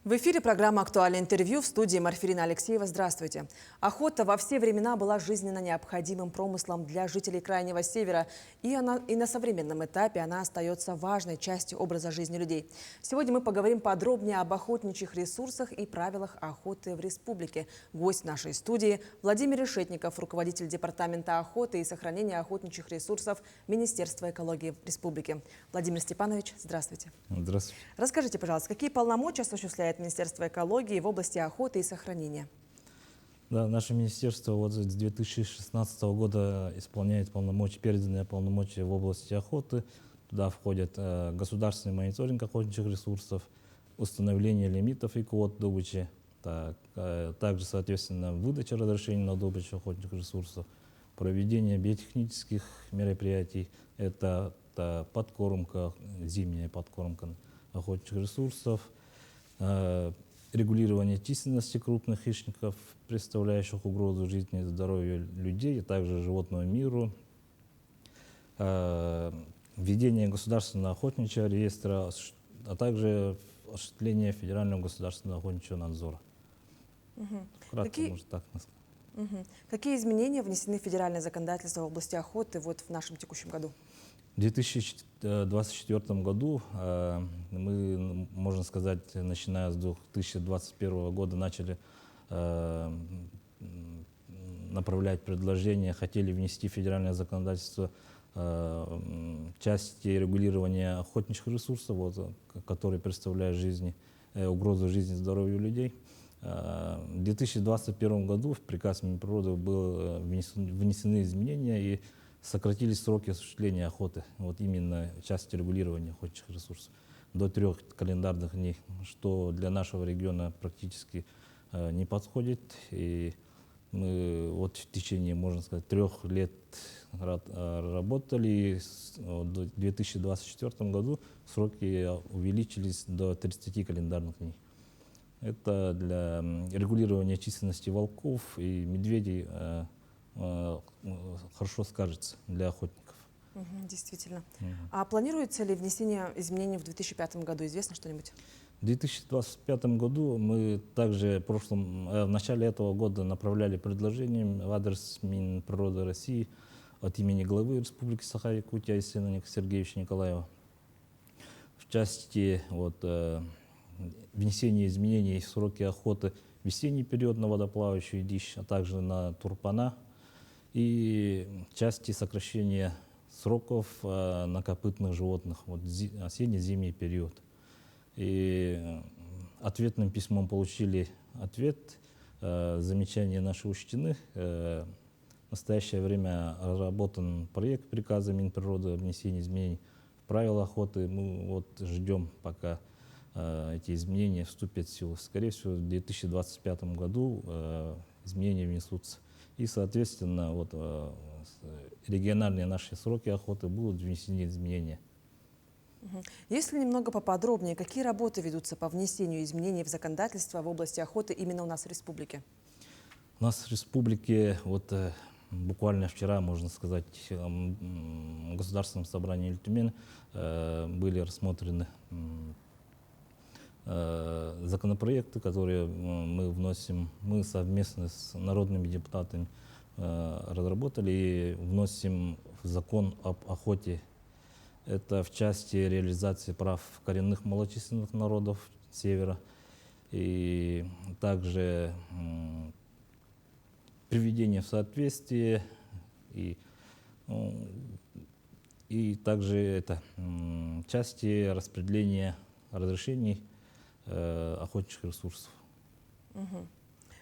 В эфире программа «Актуальное интервью», в студии Марфирина Алексеева. Здравствуйте. Охота во все времена была жизненно необходимым промыслом для жителей Крайнего Севера, и на современном этапе она остается важной частью образа жизни людей. Сегодня мы поговорим подробнее об охотничьих ресурсах и правилах охоты в республике. Гость нашей студии – Владимир Решетников, руководитель Департамента охоты и сохранения охотничьих ресурсов Министерства экологии Республики. Владимир Степанович, здравствуйте. Здравствуйте. Расскажите, пожалуйста, какие полномочия осуществляет Министерство экологии в области охоты и сохранения? Да, наше министерство вот с 2016 года исполняет переданные полномочия в области охоты. Туда входят государственный мониторинг охотничьих ресурсов, установление лимитов и квот добычи, также, соответственно, выдача разрешений на добычу охотничьих ресурсов, проведение биотехнических мероприятий, это подкормка, зимняя подкормка охотничьих ресурсов, регулирование численности крупных хищников, представляющих угрозу жизни и здоровью людей, а также животному миру, введение государственного охотничьего реестра, а также осуществление федерального государственного охотничьего надзора. Кратко, может так сказать. Какие изменения внесены в федеральное законодательство в области охоты в нашем текущем году? В 2024 году мы, можно сказать, начиная с 2021 года начали направлять предложения, хотели внести в федеральное законодательство части регулирования охотничьих ресурсов, которые представляют угрозу жизни и здоровью людей. В 2021 году в приказ Минприроды были внесены изменения и сократились сроки осуществления охоты, именно части регулирования охотничьих ресурсов, до 3 календарных дней, что для нашего региона практически не подходит. И мы в течение, можно сказать, 3 лет работали, и в 2024 году сроки увеличились до 30 календарных дней. Это для регулирования численности волков и медведей хорошо скажется для охотников. Действительно. А планируется ли внесение изменений в 2005 году? Известно что-нибудь? В 2025 году мы также в начале этого года направляли предложение в адрес Минприроды России от имени главы Республики Саха-Якутия Есенина Сергеевича Николаева в части внесения изменений в сроки охоты в весенний период на водоплавающую дичь, а также на турпана, и части сокращения сроков на копытных животных в осенне-зимний период. И ответным письмом получили ответ, замечания наши учтены. В настоящее время разработан проект приказа Минприроды о внесении изменений в правила охоты. Мы ждем, пока эти изменения вступят в силу. Скорее всего, в 2025 году изменения внесутся. И, соответственно, региональные наши сроки охоты будут внесены изменения. Если немного поподробнее, какие работы ведутся по внесению изменений в законодательство в области охоты именно у нас в республике? У нас в республике буквально вчера, можно сказать, в Государственном собрании Тюмени были рассмотрены законопроекты, которые мы вносим, мы совместно с народными депутатами разработали и вносим в закон об охоте. Это в части реализации прав коренных малочисленных народов Севера и также приведение в соответствие и также части распределения разрешений охотничьих ресурсов.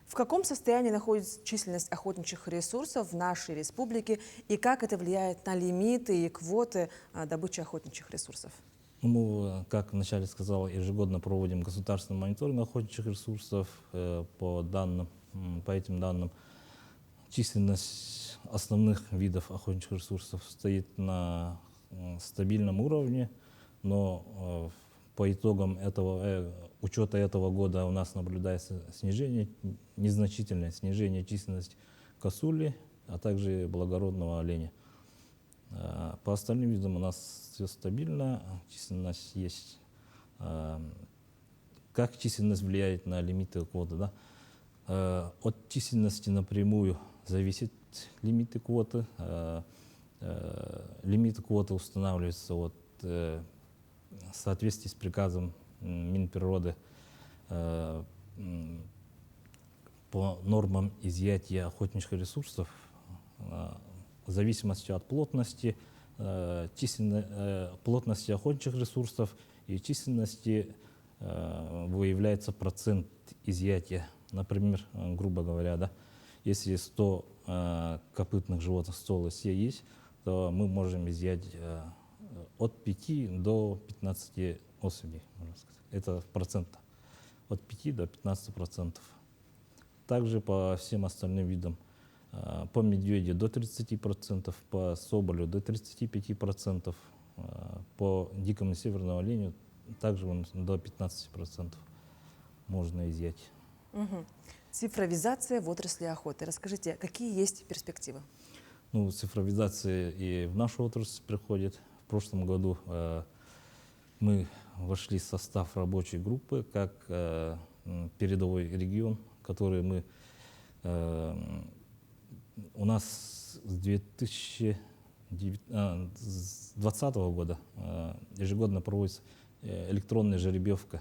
В каком состоянии находится численность охотничьих ресурсов в нашей республике и как это влияет на лимиты и квоты добычи охотничьих ресурсов? Мы, как вначале сказал, ежегодно проводим государственный мониторинг охотничьих ресурсов. По этим данным, численность основных видов охотничьих ресурсов стоит на стабильном уровне, но по итогам учета этого года у нас наблюдается незначительное снижение численности косули, а также благородного оленя. По остальным видам у нас все стабильно, численность есть. как численность влияет на лимиты квоты, да? От численности напрямую зависит лимиты квоты. Лимиты квоты устанавливаются в соответствии с приказом Минприроды по нормам изъятия охотничьих ресурсов в зависимости от плотности, плотности охотничьих ресурсов и численности выявляется процент изъятия. Например, грубо говоря, да, если 100 копытных животных, 100 лосей есть, то мы можем изъять от 5 до 15 особей, можно сказать. Это в процентах. От 5 до 15%. Также по всем остальным видам. По медведю до 30%, по соболю до 35%, по дикому северному оленю также до 15% можно изъять. Мгм. Цифровизация в отрасли охоты. Расскажите, какие есть перспективы? Ну, цифровизация и в нашу отрасль приходит. В прошлом году мы вошли в состав рабочей группы как передовой регион, который мы у нас с 2020 года ежегодно проводится электронная жеребьевка.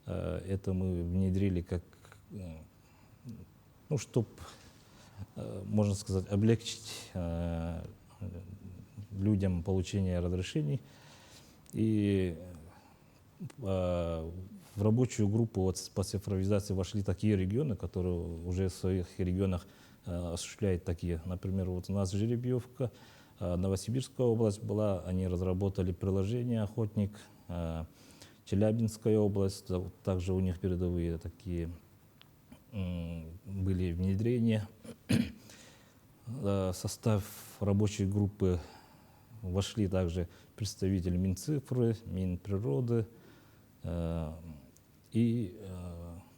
Это мы внедрили как, ну, чтобы, можно сказать, облегчить людям получение разрешений. И в рабочую группу по цифровизации вошли такие регионы, которые уже в своих регионах осуществляют такие. Например, вот у нас жеребьевка, Новосибирская область была, они разработали приложение «Охотник», Челябинская область, также у них передовые такие были внедрения. В состав рабочей группы вошли также представители Минцифры, Минприроды. И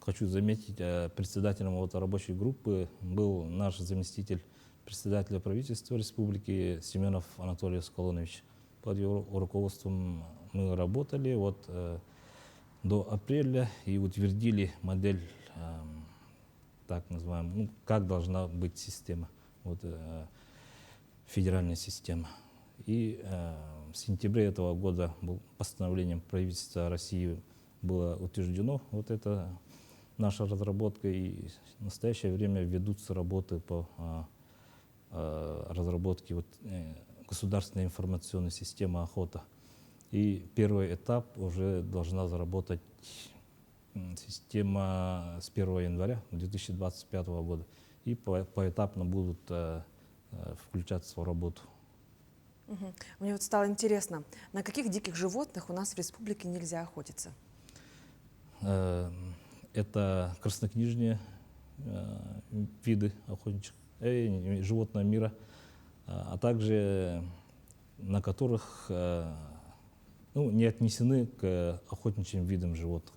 хочу заметить, председателем рабочей группы был наш заместитель председателя правительства республики Семенов Анатолий Сколонович. Под его руководством мы работали до апреля и утвердили модель, так называемую, как должна быть система, федеральная система. И в сентябре этого года постановлением правительства России было утверждено эта наша разработка, и в настоящее время ведутся работы по разработке государственной информационной системы охота. И первый этап уже должна заработать система с 1 января 2025 года. И поэтапно будут включаться в работу. Мне стало интересно, на каких диких животных у нас в республике нельзя охотиться? Это краснокнижные виды охотничьих животного мира, а также на которых не отнесены к охотничьим видам животных.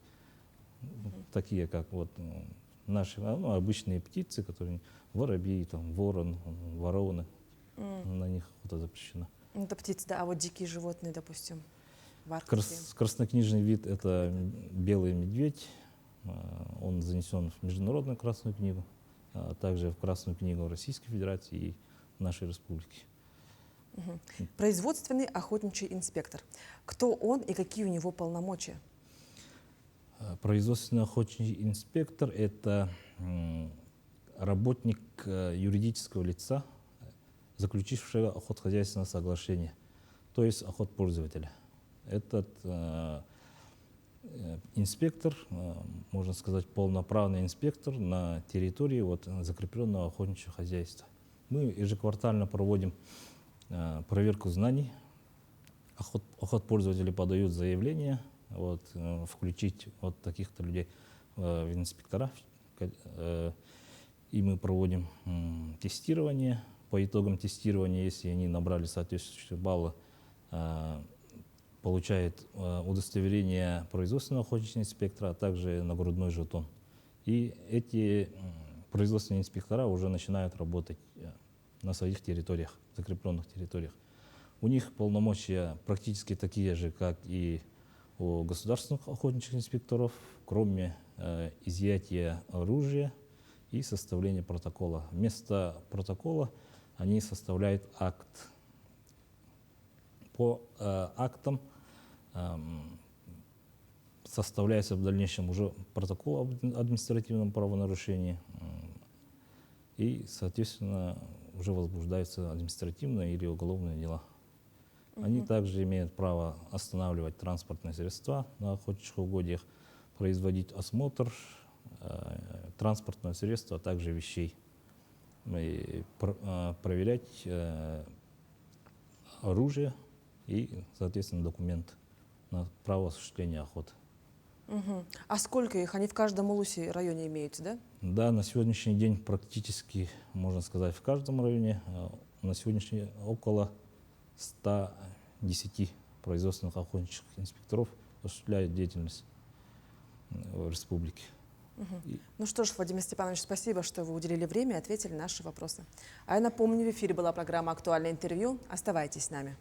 Такие как наши обычные птицы, которые воробьи, ворон, вороны, на них охота запрещена. Это птицы, да, а вот дикие животные, допустим, в Арктике. Краснокнижный вид — это белый медведь. Он занесен в Международную Красную книгу, а также в Красную книгу Российской Федерации и нашей республики. Производственный охотничий инспектор. Кто он и какие у него полномочия? Производственный охотничий инспектор — это работник юридического лица, заключившего охотхозяйственное соглашение, то есть охотпользователя. Этот инспектор, можно сказать, полноправный инспектор на территории закрепленного охотничьего хозяйства. Мы ежеквартально проводим проверку знаний. Охотпользователи подают заявление включить таких-то людей в инспектора. И мы проводим тестирование. По итогам тестирования, если они набрали соответствующие баллы, получает удостоверение производственного охотничьего инспектора, а также нагрудной жетон. И эти производственные инспектора уже начинают работать на своих территориях, закрепленных территориях. У них полномочия практически такие же, как и у государственных охотничьих инспекторов, кроме изъятия оружия и составления протокола. Вместо протокола они составляют акт. По актам составляется в дальнейшем уже протокол об административном правонарушении, и, соответственно, уже возбуждаются административные или уголовные дела. Они также имеют право останавливать транспортные средства на охотничьих угодьях, производить осмотр транспортного средства, а также вещей, и проверять оружие и, соответственно, документ на право осуществления охоты. А сколько их? Они в каждом улусе районе имеются, да? Да, на сегодняшний день практически, можно сказать, в каждом районе. На сегодняшний день около 110 производственных охотничьих инспекторов осуществляют деятельность в республике. Ну что ж, Владимир Степанович, спасибо, что вы уделили время и ответили на наши вопросы. А я напомню, в эфире была программа «Актуальное интервью». Оставайтесь с нами.